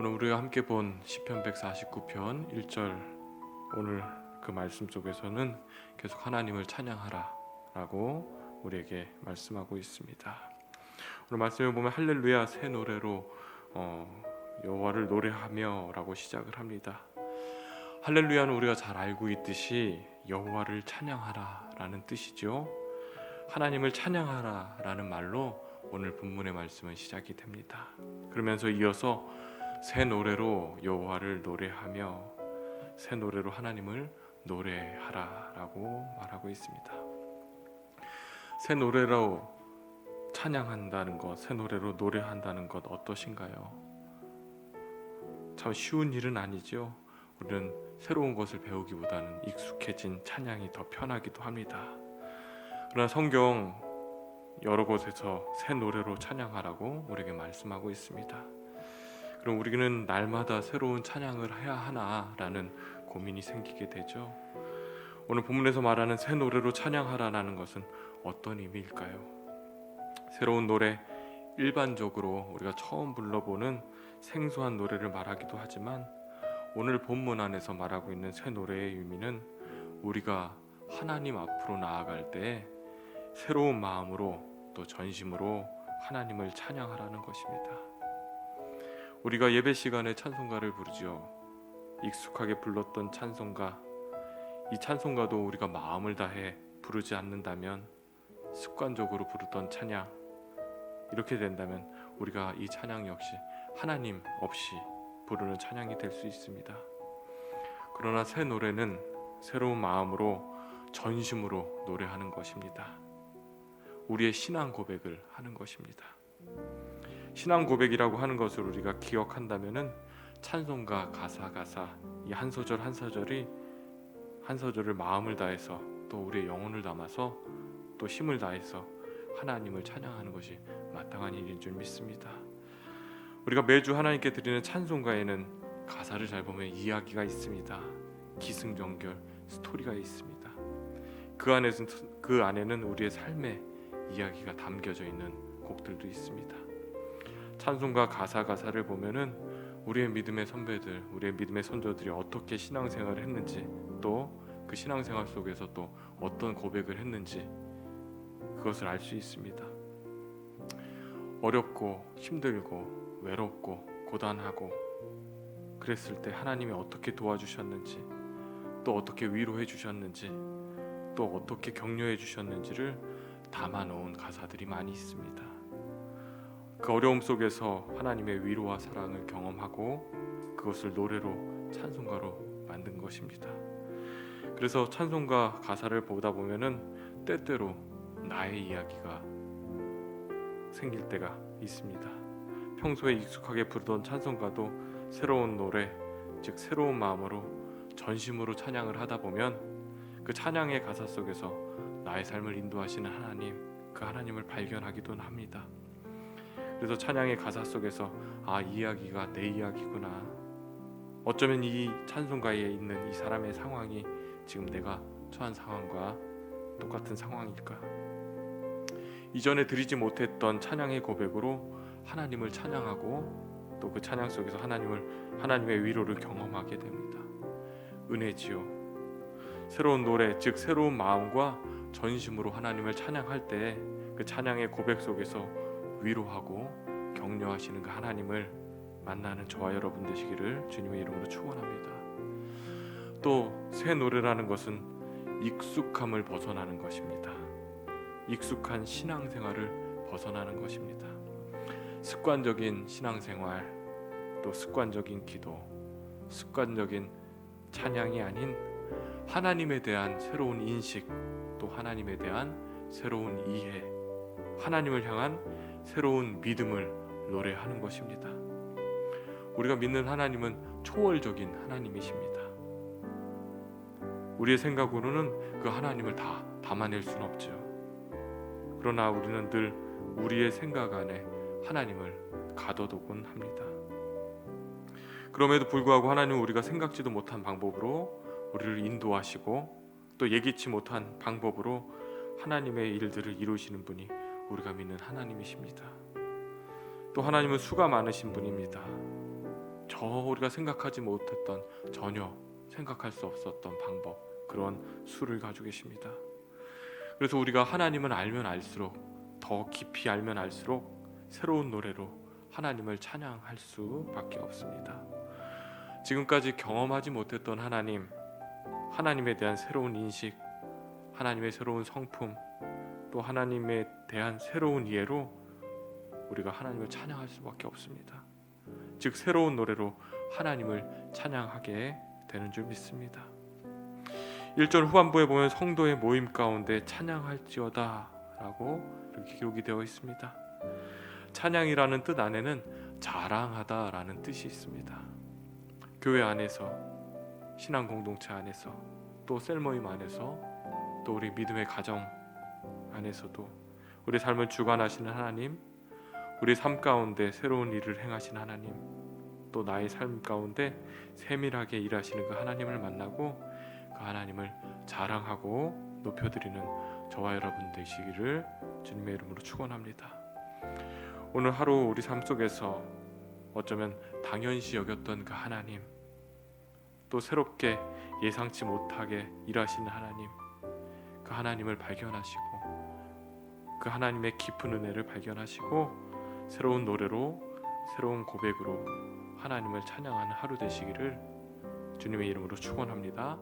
오늘 우리가 함께 본 시편 149편 1절, 오늘 그 말씀 속에서는 계속 하나님을 찬양하라 라고 우리에게 말씀하고 있습니다. 오늘 말씀을 보면 할렐루야 새 노래로 여호와를 노래하며 라고 시작을 합니다. 할렐루야는 우리가 잘 알고 있듯이 여호와를 찬양하라 라는 뜻이죠. 하나님을 찬양하라 라는 말로 오늘 본문의 말씀은 시작이 됩니다. 그러면서 이어서 새 노래로 여호와를 노래하며, 새 노래로 하나님을 노래하라 라고 말하고 있습니다. 새 노래로 찬양한다는 것, 새 노래로 노래한다는 것 어떠신가요? 참 쉬운 일은 아니죠. 우리는 새로운 것을 배우기보다는 익숙해진 찬양이 더 편하기도 합니다. 그러나 성경 여러 곳에서 새 노래로 찬양하라고 우리에게 말씀하고 있습니다. 그럼 우리는 날마다 새로운 찬양을 해야 하나라는 고민이 생기게 되죠. 오늘 본문에서 말하는 새 노래로 찬양하라는 것은 어떤 의미일까요? 새로운 노래, 일반적으로 우리가 처음 불러보는 생소한 노래를 말하기도 하지만 오늘 본문 안에서 말하고 있는 새 노래의 의미는 우리가 하나님 앞으로 나아갈 때 새로운 마음으로 또 전심으로 하나님을 찬양하라는 것입니다. 우리가 예배 시간에 찬송가를 부르지요. 익숙하게 불렀던 찬송가, 이 찬송가도 우리가 마음을 다해 부르지 않는다면, 습관적으로 부르던 찬양, 이렇게 된다면 우리가 이 찬양 역시 하나님 없이 부르는 찬양이 될 수 있습니다. 그러나 새 노래는 새로운 마음으로 전심으로 노래하는 것입니다. 우리의 신앙 고백을 하는 것입니다. 신앙 고백이라고 하는 것을 우리가 기억한다면은 찬송가 가사 이 한 소절 한 소절이 한 소절을 마음을 다해서 또 우리의 영혼을 담아서 또 힘을 다해서 하나님을 찬양하는 것이 마땅한 일인 줄 믿습니다. 우리가 매주 하나님께 드리는 찬송가에는 가사를 잘 보면 이야기가 있습니다. 기승전결 스토리가 있습니다. 그 안에는 우리의 삶의 이야기가 담겨져 있는 곡들도 있습니다. 찬송가 가사를 보면은 우리의 믿음의 선배들, 우리의 믿음의 선조들이 어떻게 신앙생활을 했는지, 또 그 신앙생활 속에서 또 어떤 고백을 했는지 그것을 알 수 있습니다. 어렵고 힘들고 외롭고 고단하고 그랬을 때 하나님이 어떻게 도와주셨는지, 또 어떻게 위로해 주셨는지, 또 어떻게 격려해 주셨는지를 담아놓은 가사들이 많이 있습니다. 그 어려움 속에서 하나님의 위로와 사랑을 경험하고 그것을 노래로, 찬송가로 만든 것입니다. 그래서 찬송가 가사를 보다 보면은 때때로 나의 이야기가 생길 때가 있습니다. 평소에 익숙하게 부르던 찬송가도 새로운 노래, 즉 새로운 마음으로 전심으로 찬양을 하다 보면 그 찬양의 가사 속에서 나의 삶을 인도하시는 하나님, 그 하나님을 발견하기도 합니다. 그래서 찬양의 가사 속에서 이 이야기가 내 이야기구나, 어쩌면 이 찬송가에 있는 이 사람의 상황이 지금 내가 처한 상황과 똑같은 상황일까, 이전에 드리지 못했던 찬양의 고백으로 하나님을 찬양하고 또 그 찬양 속에서 하나님의 위로를 경험하게 됩니다. 은혜지요. 새로운 노래, 즉 새로운 마음과 전심으로 하나님을 찬양할 때 그 찬양의 고백 속에서 위로하고 격려하시는 그 하나님을 만나는 저와 여러분 되시기를 주님의 이름으로 축원합니다. 또 새 노래라는 것은 익숙함을 벗어나는 것입니다. 익숙한 신앙생활을 벗어나는 것입니다. 습관적인 신앙생활, 또 습관적인 기도, 습관적인 찬양이 아닌 하나님에 대한 새로운 인식, 또 하나님에 대한 새로운 이해, 하나님을 향한 새로운 믿음을 노래하는 것입니다. 우리가 믿는 하나님은 초월적인 하나님이십니다. 우리의 생각으로는 그 하나님을 다 담아낼 수는 없죠. 그러나 우리는 늘 우리의 생각 안에 하나님을 가둬두곤 합니다. 그럼에도 불구하고 하나님은 우리가 생각지도 못한 방법으로 우리를 인도하시고 또 예기치 못한 방법으로 하나님의 일들을 이루시는 분이 우리가 믿는 하나님이십니다. 또 하나님은 수가 많으신 분입니다. 우리가 생각하지 못했던, 전혀 생각할 수 없었던 방법, 그런 수를 가지고 계십니다. 그래서 우리가 하나님을 알면 알수록, 더 깊이 알면 알수록 새로운 노래로 하나님을 찬양할 수밖에 없습니다. 지금까지 경험하지 못했던 하나님, 하나님에 대한 새로운 인식, 하나님의 새로운 성품, 또 하나님에 대한 새로운 이해로 우리가 하나님을 찬양할 수밖에 없습니다. 즉 새로운 노래로 하나님을 찬양하게 되는 줄 믿습니다. 1절 후반부에 보면 성도의 모임 가운데 찬양할지어다 라고 이렇게 기록이 되어 있습니다. 찬양이라는 뜻 안에는 자랑하다 라는 뜻이 있습니다. 교회 안에서, 신앙 공동체 안에서, 또 셀모임 안에서, 또 우리 믿음의 가정 안에서도 우리 삶을 주관하시는 하나님, 우리 삶 가운데 새로운 일을 행하신 하나님, 또 나의 삶 가운데 세밀하게 일하시는 그 하나님을 만나고 그 하나님을 자랑하고 높여드리는 저와 여러분 되시기를 주님의 이름으로 축원합니다. 오늘 하루 우리 삶 속에서 어쩌면 당연시 여겼던 그 하나님, 또 새롭게 예상치 못하게 일하시는 하나님, 그 하나님을 발견하시고 그 하나님의 깊은 은혜를 발견하시고 새로운 노래로, 새로운 고백으로 하나님을 찬양하는 하루 되시기를 주님의 이름으로 축원합니다.